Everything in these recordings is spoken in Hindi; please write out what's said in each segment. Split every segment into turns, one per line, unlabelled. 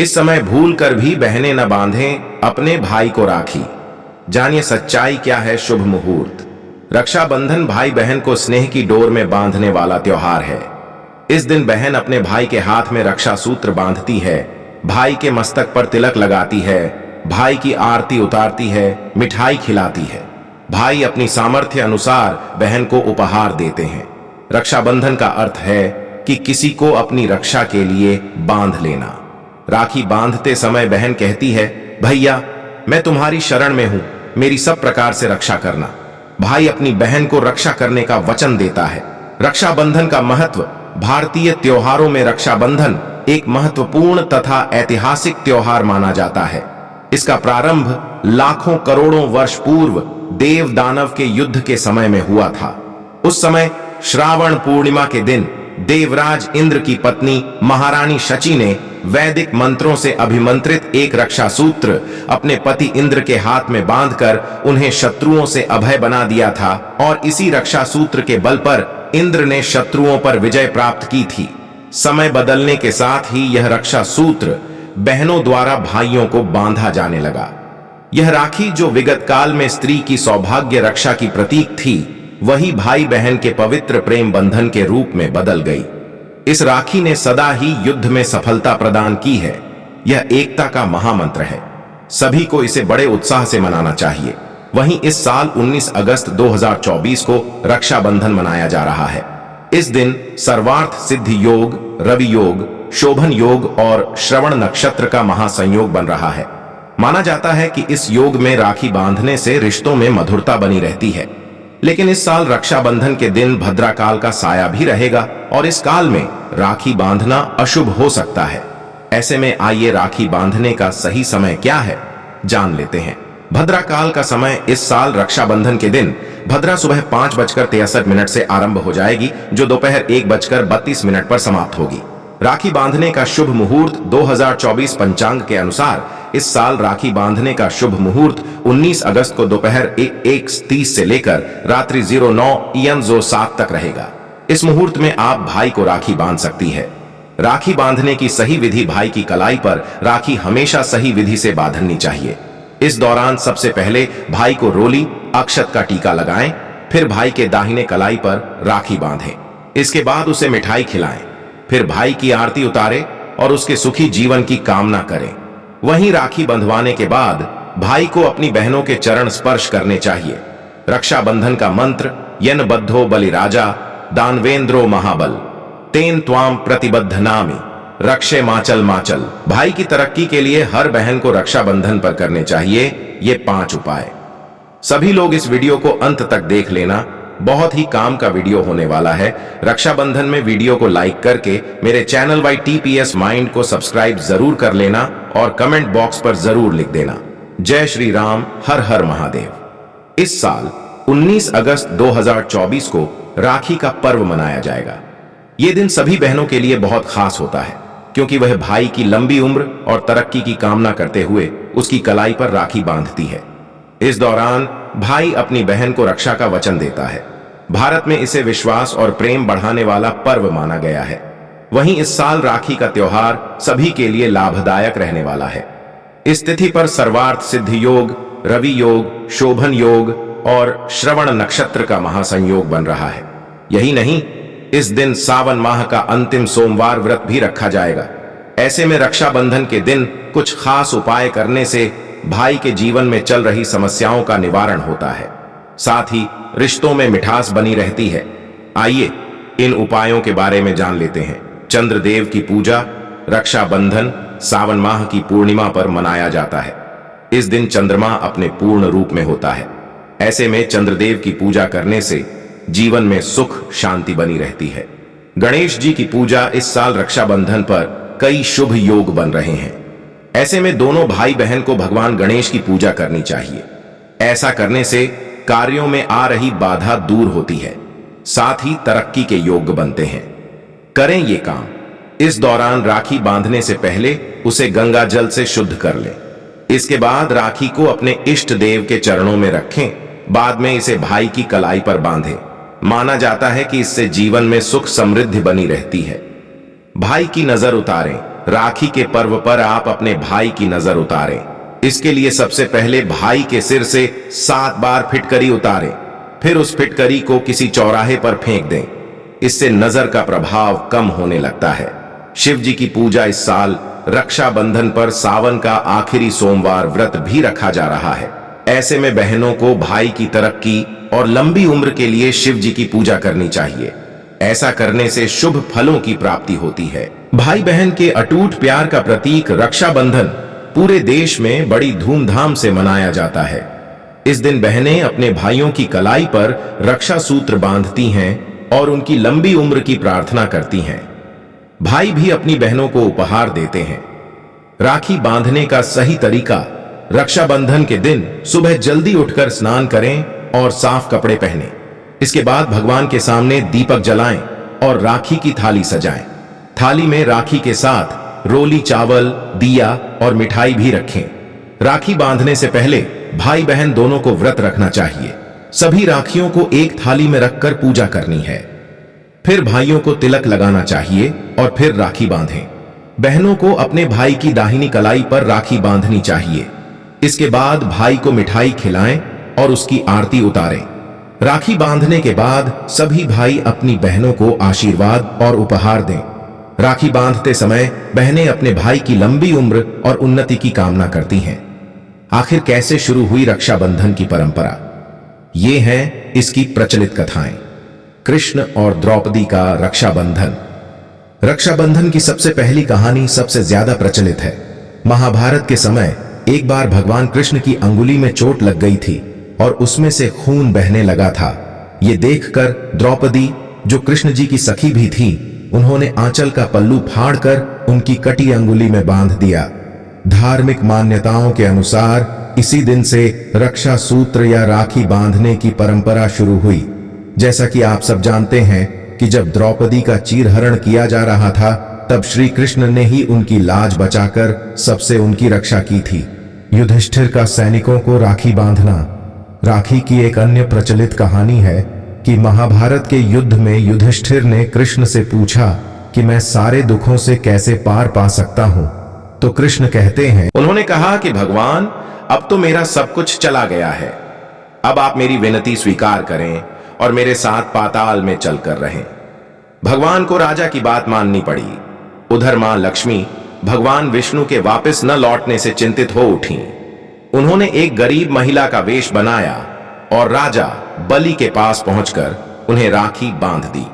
इस समय भूल कर भी बहनें न बांधें अपने भाई को राखी। जानिए सच्चाई क्या है शुभ मुहूर्त। रक्षाबंधन भाई बहन को स्नेह की डोर में बांधने वाला त्योहार है। इस दिन बहन अपने भाई के हाथ में रक्षा सूत्र बांधती है, भाई के मस्तक पर तिलक लगाती है, भाई की आरती उतारती है, मिठाई खिलाती है। भाई अपनी सामर्थ्य अनुसार बहन को उपहार देते हैं। रक्षाबंधन का अर्थ है कि किसी को अपनी रक्षा के लिए बांध लेना। राखी बांधते समय बहन कहती है, भैया मैं तुम्हारी शरण में हूं, मेरी सब प्रकार से रक्षा करना। भाई अपनी बहन को रक्षा करने का वचन देता है। रक्षाबंधन का महत्व। भारतीय त्योहारों में रक्षाबंधन एक महत्वपूर्ण तथा ऐतिहासिक त्योहार माना जाता है। इसका प्रारंभ लाखों करोड़ों वर्ष पूर्व देव दानव के युद्ध के समय में हुआ था। उस समय श्रावण पूर्णिमा के दिन देवराज इंद्र की पत्नी महारानी शची ने वैदिक मंत्रों से अभिमंत्रित एक रक्षा सूत्र अपने पति इंद्र के हाथ में बांधकर उन्हें शत्रुओं से अभय बना दिया था और इसी रक्षा सूत्र के बल पर इंद्र ने शत्रुओं पर विजय प्राप्त की थी। समय बदलने के साथ ही यह रक्षा सूत्र बहनों द्वारा भाइयों को बांधा जाने लगा। यह राखी जो विगत काल में स्त्री की सौभाग्य रक्षा की प्रतीक थी, वही भाई बहन के पवित्र प्रेम बंधन के रूप में बदल गई। इस राखी ने सदा ही युद्ध में सफलता प्रदान की है। यह एकता का महामंत्र है। सभी को इसे बड़े उत्साह से मनाना चाहिए। वहीं इस साल 19 अगस्त 2024 को रक्षाबंधन मनाया जा रहा है। इस दिन सर्वार्थ सिद्धि योग, रवि योग, शोभन योग और श्रवण नक्षत्र का महासंयोग बन रहा है। माना जाता है कि इस योग में राखी बांधने से रिश्तों में मधुरता बनी रहती है। लेकिन इस साल रक्षाबंधन के दिन भद्रा काल का साया भी रहेगा और इस काल में राखी बांधना अशुभ हो सकता है। ऐसे में आइए राखी बांधने का सही समय क्या है जान लेते हैं। भद्रा काल का समय इस साल रक्षाबंधन के दिन भद्रा सुबह 5:63 से आरंभ हो जाएगी, जो दोपहर 1:32 पर समाप्त होगी। राखी बांधने का शुभ मुहूर्त 2024 पंचांग के अनुसार इस साल राखी बांधने का शुभ मुहूर्त 19 अगस्त को दोपहर 1:30 से लेकर रात्रि 09 AM 07 तक रहेगा। इस मुहूर्त में आप भाई को राखी बांध सकती है। राखी बांधने की सही विधि। भाई की कलाई पर राखी हमेशा सही विधि से बांधनी चाहिए। इस दौरान सबसे पहले भाई को रोली अक्षत का टीका लगाएं, फिर भाई के दाहिने कलाई पर राखी बांधें। इसके बाद उसे मिठाई खिलाएं, फिर भाई की आरती उतारें और उसके सुखी जीवन की कामना करें। वहीं राखी बंधवाने के बाद भाई को अपनी बहनों के चरण स्पर्श करने चाहिए। रक्षाबंधन का मंत्र यन बद्धो बलिराजा दानवेंद्रो महाबल तेन त्वाम प्रतिबद्ध नामी रक्षे माचल माचल। भाई की तरक्की के लिए हर बहन को रक्षाबंधन पर करने चाहिए ये 5 उपाय। सभी लोग इस वीडियो को अंत तक देख लेना, बहुत ही काम का वीडियो होने वाला है। रक्षाबंधन में वीडियो को लाइक करके मेरे चैनल YTPS माइंड को सब्सक्राइब जरूर कर लेना और कमेंट बॉक्स पर जरूर लिख देना जय श्री राम, हर हर महादेव। इस साल 19 अगस्त 2024 को राखी का पर्व मनाया जाएगा। ये दिन सभी बहनों के लिए बहुत खास होता है, क्योंकि वह भाई की लंबी उम्र और तरक्की की कामना करते हुए उसकी कलाई पर राखी बांधती है। इस दौरान भाई अपनी बहन को रक्षा का वचन देता है। भारत में इसे विश्वास और प्रेम बढ़ाने वाला पर्व माना गया है। वहीं इस साल राखी का त्योहार सभी के लिए लाभदायक रहने वाला है। इस तिथि पर सर्वार्थ सिद्धि योग, रवि योग, शोभन योग और श्रवण नक्षत्र का महासंयोग बन रहा है। यही नहीं, इस दिन सावन माह का अंतिम सोमवार व्रत भी रखा जाएगा। ऐसे में रक्षाबंधन के दिन कुछ खास उपाय करने से भाई के जीवन में चल रही समस्याओं का निवारण होता है, साथ ही रिश्तों में मिठास बनी रहती है। आइए इन उपायों के बारे में जान लेते हैं। चंद्रदेव की पूजा। रक्षाबंधन सावन माह की पूर्णिमा पर मनाया जाता है। इस दिन चंद्रमा अपने पूर्ण रूप में होता है। ऐसे में चंद्रदेव की पूजा करने से जीवन में सुख शांति बनी रहती है। गणेश जी की पूजा। इस साल रक्षाबंधन पर कई शुभ योग बन रहे हैं। ऐसे में दोनों भाई बहन को भगवान गणेश की पूजा करनी चाहिए। ऐसा करने से कार्यों में आ रही बाधा दूर होती है, साथ ही तरक्की के योग बनते हैं। करें ये काम। इस दौरान राखी बांधने से पहले उसे गंगा जल से शुद्ध कर लें। इसके बाद राखी को अपने इष्ट देव के चरणों में रखें। बाद में इसे भाई की कलाई पर बांधें। माना जाता है कि इससे जीवन में सुख समृद्धि बनी रहती है। भाई की नजर उतारें। राखी के पर्व पर आप अपने भाई की नजर उतारें। इसके लिए सबसे पहले भाई के सिर से 7 बार फिटकरी उतारें, फिर उस फिटकरी को किसी चौराहे पर फेंक दें। इससे नजर का प्रभाव कम होने लगता है। शिव जी की पूजा इस साल रक्षाबंधन पर सावन का आखिरी सोमवार व्रत भी रखा जा रहा है। ऐसे में बहनों को भाई की तरक्की और लंबी उम्र के लिए शिव जी की पूजा करनी चाहिए। ऐसा करने से शुभ फलों की प्राप्ति होती है। भाई बहन के अटूट प्यार का प्रतीक रक्षाबंधन पूरे देश में बड़ी धूमधाम से मनाया जाता है। इस दिन बहनें अपने भाइयों की कलाई पर रक्षा सूत्र बांधती हैं और उनकी लंबी उम्र की प्रार्थना करती हैं। भाई भी अपनी बहनों को उपहार देते हैं। राखी बांधने का सही तरीका: रक्षाबंधन के दिन सुबह जल्दी उठकर स्नान करें और साफ कपड़े पहनें। इसके बाद भगवान के सामने दीपक जलाएं और राखी की थाली सजाएं। थाली में राखी के साथ रोली चावल, दिया और मिठाई भी रखें। राखी बांधने से पहले भाई बहन दोनों को व्रत रखना चाहिए। सभी राखियों को एक थाली में रखकर पूजा करनी है। फिर भाइयों को तिलक लगाना चाहिए और फिर राखी बांधें। बहनों को अपने भाई की दाहिनी कलाई पर राखी बांधनी चाहिए। इसके बाद भाई को मिठाई खिलाएं और उसकी आरती उतारें। राखी बांधने के बाद सभी भाई अपनी बहनों को आशीर्वाद और उपहार दें। राखी बांधते समय बहनें अपने भाई की लंबी उम्र और उन्नति की कामना करती हैं। आखिर कैसे शुरू हुई रक्षाबंधन की परंपरा? ये हैं इसकी प्रचलित कथाएं। कृष्ण और द्रौपदी का रक्षाबंधन। रक्षाबंधन की सबसे पहली कहानी सबसे ज्यादा प्रचलित है। महाभारत के समय एक बार भगवान कृष्ण की अंगुली में चोट लग गई थी और उसमें से खून बहने लगा था। ये देखकर द्रौपदी, जो कृष्ण जी की सखी भी थी, उन्होंने आंचल का पल्लू फाड़कर उनकी कटी अंगुली में बांध दिया। धार्मिक मान्यताओं के अनुसार इसी दिन से रक्षा सूत्र या राखी बांधने की परंपरा शुरू हुई। जैसा कि आप सब जानते हैं कि जब द्रौपदी का चीरहरण किया जा रहा था, तब श्री कृष्ण ने ही उनकी लाज बचाकर सबसे उनकी रक्षा की थी। युधिष्ठिर का सैनिकों को राखी बांधना। राखी की एक अन्य प्रचलित कहानी है कि महाभारत के युद्ध में युधिष्ठिर ने कृष्ण से पूछा कि मैं सारे दुखों से कैसे पार पा सकता हूं। तो कृष्ण कहते हैं, उन्होंने कहा कि भगवान, अब तो मेरा सब कुछ चला गया है। अब आप मेरी विनती स्वीकार करें और मेरे साथ पाताल में चलकर रहें। भगवान को राजा की बात माननी पड़ी। उधर मां लक्ष्मी भगवान विष्णु के वापस न लौटने से चिंतित हो उठी। उन्होंने एक गरीब महिला का वेश बनाया और राजा बलि के पास पहुंचकर उन्हें राखी बांध दी।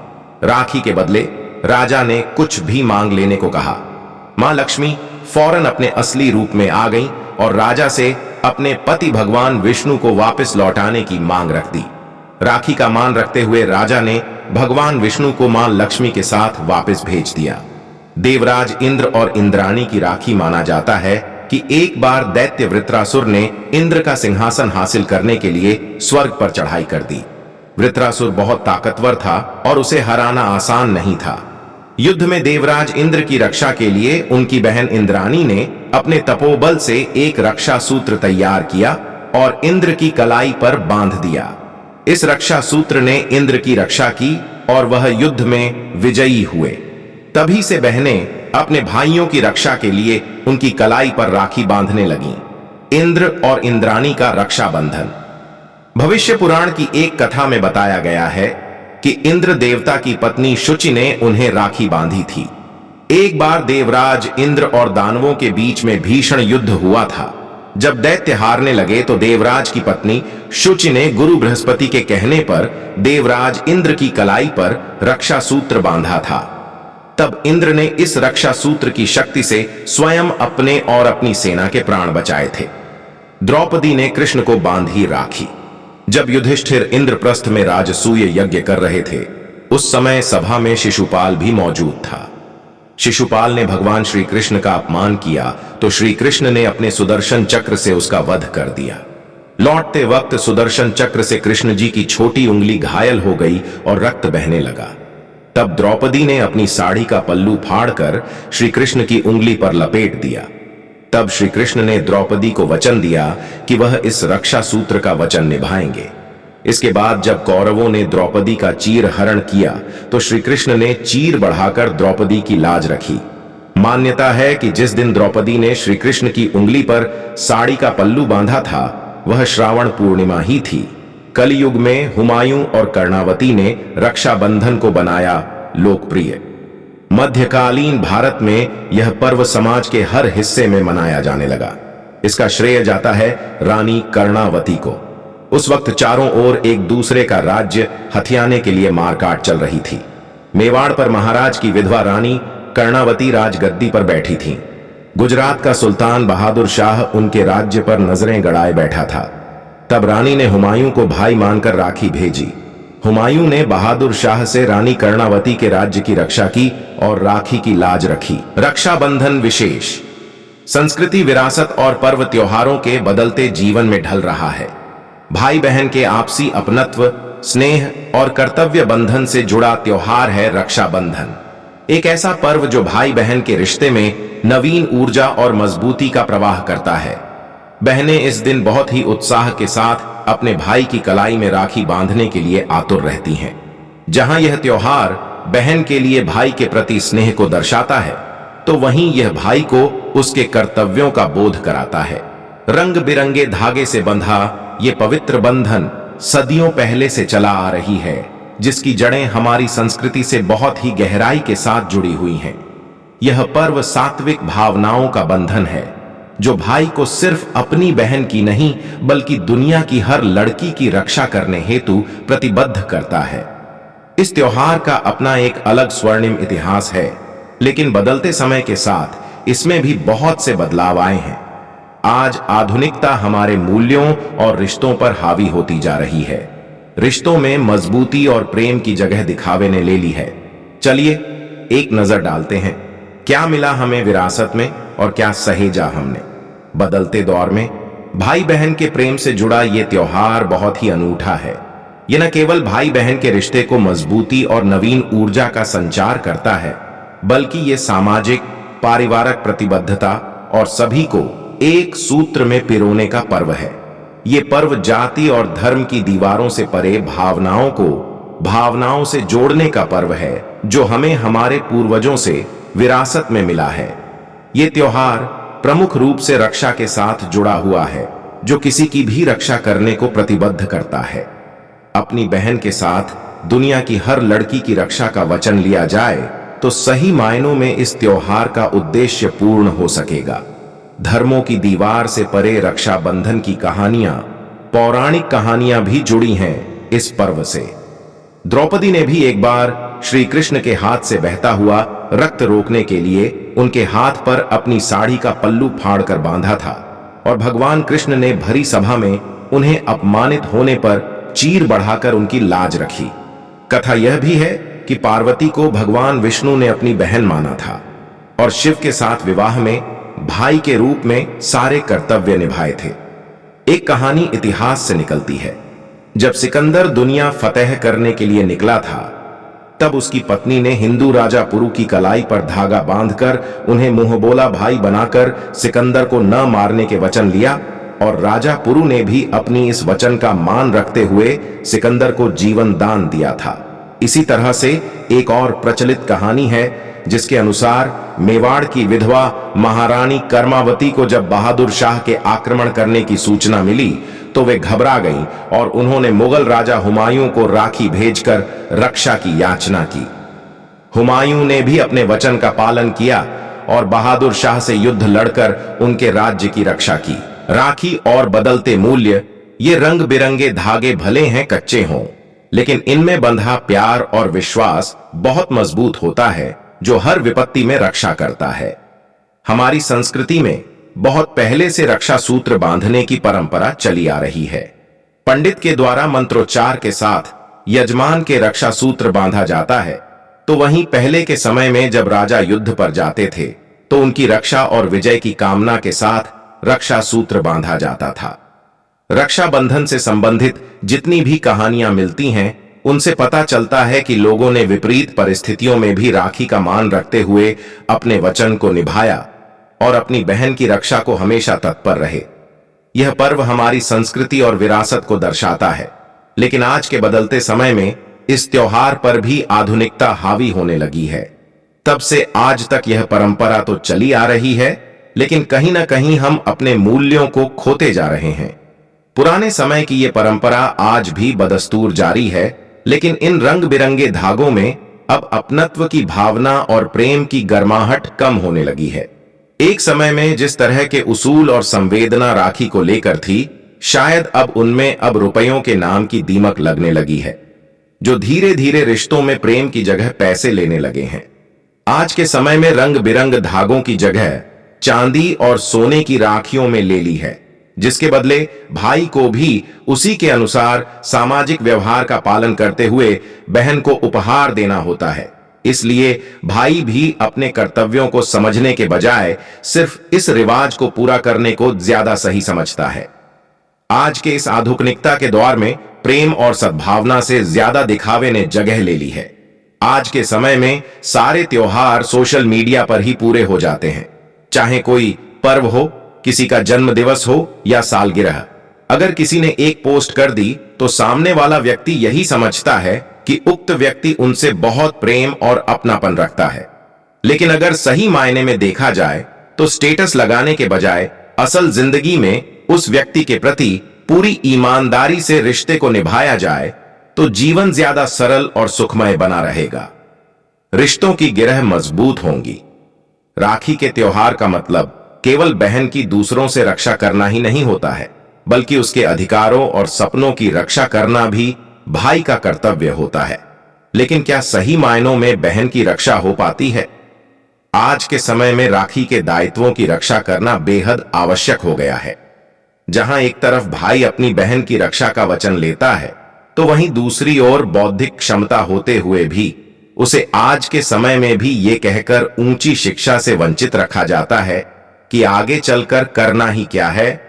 राखी के बदले राजा ने कुछ भी मांग लेने को कहा। मां लक्ष्मी फौरन अपने असली रूप में आ गईं और राजा से अपने पति भगवान विष्णु को वापस लौटाने की मांग रख दी। राखी का मान रखते हुए राजा ने भगवान विष्णु को मां लक्ष्मी के साथ वापस भेज दिया। देवराज इंद्र और इंद्राणी की राखी माना जाता है कि एक बार दैत्य वृत्रासुर ने इंद्र का सिंहासन हासिल करने के लिए स्वर्ग पर चढ़ाई कर दी। वृत्रासुर बहुत ताकतवर था और उसे हराना आसान नहीं था। युद्ध में देवराज इंद्र की रक्षा के लिए उनकी बहन इंद्राणी ने अपने तपोबल से एक रक्षा सूत्र तैयार किया और इंद्र की कलाई पर बांध दिया। इस रक्षा सूत्र ने इंद्र की रक्षा की और वह युद्ध में विजयी हुए। तभी से बहनें अपने भाइयों की रक्षा के लिए उनकी कलाई पर राखी बांधने लगीं। इंद्र और इंद्राणी का रक्षाबंधन। भविष्य पुराण की एक कथा में बताया गया है कि इंद्र देवता की पत्नी शुचि ने उन्हें राखी बांधी थी। एक बार देवराज इंद्र और दानवों के बीच में भीषण युद्ध हुआ था। जब दैत्य हारने लगे तो देवराज की पत्नी शुचि ने गुरु बृहस्पति के कहने पर देवराज इंद्र की कलाई पर रक्षा सूत्र बांधा था। तब इंद्र ने इस रक्षा सूत्र की शक्ति से स्वयं अपने और अपनी सेना के प्राण बचाए थे। द्रौपदी ने कृष्ण को बांधी राखी। जब युधिष्ठिर इंद्रप्रस्थ में राजसूय यज्ञ कर रहे थे, उस समय सभा में शिशुपाल भी मौजूद था। शिशुपाल ने भगवान श्री कृष्ण का अपमान किया तो श्री कृष्ण ने अपने सुदर्शन चक्र से उसका वध कर दिया। लौटते वक्त सुदर्शन चक्र से कृष्ण जी की छोटी उंगली घायल हो गई और रक्त बहने लगा। तब द्रौपदी ने अपनी साड़ी का पल्लू फाड़कर श्री कृष्ण की उंगली पर लपेट दिया। तब श्री कृष्ण ने द्रौपदी को वचन दिया कि वह इस रक्षा सूत्र का वचन निभाएंगे। इसके बाद जब कौरवों ने द्रौपदी का चीर हरण किया तो श्री कृष्ण ने चीर बढ़ाकर द्रौपदी की लाज रखी। मान्यता है कि जिस दिन द्रौपदी ने श्री कृष्ण की उंगली पर साड़ी का पल्लू बांधा था वह श्रावण पूर्णिमा ही थी। कलयुग में हुमायूं और कर्णावती ने रक्षाबंधन को बनाया लोकप्रिय। मध्यकालीन भारत में यह पर्व समाज के हर हिस्से में मनाया जाने लगा। इसका श्रेय जाता है रानी कर्णावती को। उस वक्त चारों ओर एक दूसरे का राज्य हथियाने के लिए मारकाट चल रही थी। मेवाड़ पर महाराज की विधवा रानी कर्णावती राजगद्दी पर बैठी थीं। गुजरात का सुल्तान बहादुर शाह उनके राज्य पर नजरें गड़ाए बैठा था। तब रानी ने हुमायूं को भाई मानकर राखी भेजी। हुमायूं ने बहादुर शाह से रानी कर्णावती के राज्य की रक्षा की और राखी की लाज रखी। रक्षाबंधन विशेष संस्कृति, विरासत और पर्व त्योहारों के बदलते जीवन में ढल रहा है। भाई बहन के आपसी अपनत्व, स्नेह और कर्तव्य बंधन से जुड़ा त्योहार है रक्षाबंधन। एक ऐसा पर्व जो भाई बहन के रिश्ते में नवीन ऊर्जा और मजबूती का प्रवाह करता है। बहनें इस दिन बहुत ही उत्साह के साथ अपने भाई की कलाई में राखी बांधने के लिए आतुर रहती हैं। जहां यह त्योहार बहन के लिए भाई के प्रति स्नेह को दर्शाता है, तो वहीं यह भाई को उसके कर्तव्यों का बोध कराता है। रंग बिरंगे धागे से बंधा ये पवित्र बंधन सदियों पहले से चला आ रही है, जिसकी जड़ें हमारी संस्कृति से बहुत ही गहराई के साथ जुड़ी हुई हैं। यह पर्व सात्विक भावनाओं का बंधन है, जो भाई को सिर्फ अपनी बहन की नहीं बल्कि दुनिया की हर लड़की की रक्षा करने हेतु प्रतिबद्ध करता है। इस त्योहार का अपना एक अलग स्वर्णिम इतिहास है, लेकिन बदलते समय के साथ इसमें भी बहुत से बदलाव आए हैं। आज आधुनिकता हमारे मूल्यों और रिश्तों पर हावी होती जा रही है। रिश्तों में मजबूती और प्रेम की जगह दिखावे ने ले ली है। चलिए एक नजर डालते हैं, क्या मिला हमें विरासत में और क्या सहेजा हमने। बदलते दौर में भाई बहन के प्रेम से जुड़ा ये त्योहार बहुत ही अनूठा है। ये न केवल भाई बहन के रिश्ते को मजबूती और नवीन ऊर्जा का संचार करता है, बल्कि ये सामाजिक, पारिवारिक प्रतिबद्धता और सभी को एक सूत्र में पिरोने का पर्व है। ये पर्व जाति और धर्म की दीवारों से परे भावनाओं से जोड़ने का पर्व है, जो हमें हमारे पूर्वजों से विरासत में मिला है। ये त्योहार प्रमुख रूप से रक्षा के साथ जुड़ा हुआ है, जो किसी की भी रक्षा करने को प्रतिबद्ध करता है। अपनी बहन के साथ दुनिया की हर लड़की की रक्षा का वचन लिया जाए तो सही मायनों में इस त्योहार का उद्देश्य पूर्ण हो सकेगा। धर्मों की दीवार से परे रक्षाबंधन की कहानियां, पौराणिक कहानियां भी जुड़ी हैं इस पर्व से। द्रौपदी ने भी एक बार श्री कृष्ण के हाथ से बहता हुआ रक्त रोकने के लिए उनके हाथ पर अपनी साड़ी का पल्लू फाड़कर बांधा था, और भगवान कृष्ण ने भरी सभा में उन्हें अपमानित होने पर चीर बढ़ाकर उनकी लाज रखी। कथा यह भी है कि पार्वती को भगवान विष्णु ने अपनी बहन माना था और शिव के साथ विवाह में भाई के रूप में सारे कर्तव्य निभाए थे। एक कहानी इतिहास से निकलती है। जब सिकंदर दुनिया फतेह करने के लिए निकला था, तब उसकी पत्नी ने हिंदू राजा पुरु की कलाई पर धागा बांधकर उन्हें मुंहबोला भाई बनाकर सिकंदर को न मारने के वचन लिया, और राजा पुरु ने भी अपनी इस वचन का मान रखते हुए सिकंदर को जीवन दान दिया था। इसी तरह से एक और प्रचलित कहानी है, जिसके अनुसार मेवाड़ की विधवा महारानी कर्मावती को जब बहादुर शाह के आक्रमण करने की सूचना मिली तो वे घबरा गईं और उन्होंने मुगल राजा हुमायूं को राखी भेजकर रक्षा की याचना की। हुमायूं ने भी अपने वचन का पालन किया और बहादुर शाह से युद्ध लड़कर उनके राज्य की रक्षा की। राखी और बदलते मूल्य, ये रंग बिरंगे धागे भले हैं कच्चे हों, लेकिन इनमें बंधा प्यार और विश्वास बहुत मजबूत होता है, जो हर विपत्ति में रक्षा करता है। हमारी संस्कृति में बहुत पहले से रक्षा सूत्र बांधने की परंपरा चली आ रही है। पंडित के द्वारा मंत्रोच्चार के साथ यजमान के रक्षा सूत्र बांधा जाता है, तो वहीं पहले के समय में जब राजा युद्ध पर जाते थे तो उनकी रक्षा और विजय की कामना के साथ रक्षा सूत्र बांधा जाता था। रक्षाबंधन से संबंधित जितनी भी कहानियां मिलती हैं, उनसे पता चलता है कि लोगों ने विपरीत परिस्थितियों में भी राखी का मान रखते हुए अपने वचन को निभाया और अपनी बहन की रक्षा को हमेशा तत्पर रहे। यह पर्व हमारी संस्कृति और विरासत को दर्शाता है, लेकिन आज के बदलते समय में इस त्योहार पर भी आधुनिकता हावी होने लगी है। तब से आज तक यह परंपरा तो चली आ रही है, लेकिन कहीं ना कहीं हम अपने मूल्यों को खोते जा रहे हैं। पुराने समय की यह परंपरा आज भी बदस्तूर जारी है, लेकिन इन रंग बिरंगे धागों में अब अपनत्व की भावना और प्रेम की गर्माहट कम होने लगी है। एक समय में जिस तरह के उसूल और संवेदना राखी को लेकर थी, शायद अब उनमें अब रुपयों के नाम की दीमक लगने लगी है, जो धीरे धीरे रिश्तों में प्रेम की जगह पैसे लेने लगे हैं। आज के समय में रंग बिरंग धागों की जगह चांदी और सोने की राखियों में ले ली है, जिसके बदले भाई को भी उसी के अनुसार सामाजिक व्यवहार का पालन करते हुए बहन को उपहार देना होता है। इसलिए भाई भी अपने कर्तव्यों को समझने के बजाय सिर्फ इस रिवाज को पूरा करने को ज्यादा सही समझता है। आज के इस आधुनिकता के दौर में प्रेम और सद्भावना से ज्यादा दिखावे ने जगह ले ली है। आज के समय में सारे त्योहार सोशल मीडिया पर ही पूरे हो जाते हैं, चाहे कोई पर्व हो, किसी का जन्म दिवस हो या सालगिरह। अगर किसी ने एक पोस्ट कर दी तो सामने वाला व्यक्ति यही समझता है कि उक्त व्यक्ति उनसे बहुत प्रेम और अपनापन रखता है। लेकिन अगर सही मायने में देखा जाए तो स्टेटस लगाने के बजाय असल जिंदगी में उस व्यक्ति के प्रति पूरी ईमानदारी से रिश्ते को निभाया जाए तो जीवन ज्यादा सरल और सुखमय बना रहेगा। रिश्तों की गिरह मजबूत होंगी। राखी के त्योहार का मतलब केवल बहन की दूसरों से रक्षा करना ही नहीं होता है, बल्कि उसके अधिकारों और सपनों की रक्षा करना भी भाई का कर्तव्य होता है। लेकिन क्या सही मायनों में बहन की रक्षा हो पाती है? आज के समय में राखी के दायित्वों की रक्षा करना बेहद आवश्यक हो गया है। जहां एक तरफ भाई अपनी बहन की रक्षा का वचन लेता है, तो वहीं दूसरी ओर बौद्धिक क्षमता होते हुए भी उसे आज के समय में भी ये कहकर ऊंची शिक्षा से वंचित रखा जाता है कि आगे चलकर करना ही क्या है,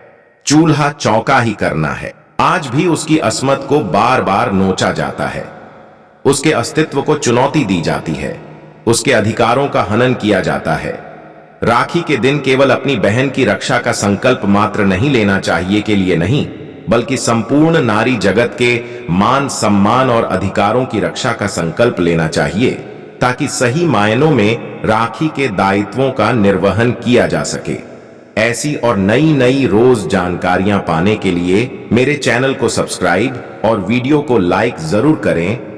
चूल्हा चौका ही करना है। आज भी उसकी अस्मत को बार बार नोचा जाता है, उसके अस्तित्व को चुनौती दी जाती है, उसके अधिकारों का हनन किया जाता है। राखी के दिन केवल अपनी बहन की रक्षा का संकल्प मात्र नहीं लेना चाहिए के लिए नहीं, बल्कि संपूर्ण नारी जगत के मान सम्मान और अधिकारों की रक्षा का संकल्प लेना चाहिए, ताकि सही मायनों में राखी के दायित्वों का निर्वहन किया जा सके। ऐसी और नई नई रोज जानकारियां पाने के लिए मेरे चैनल को सब्सक्राइब और वीडियो को लाइक जरूर करें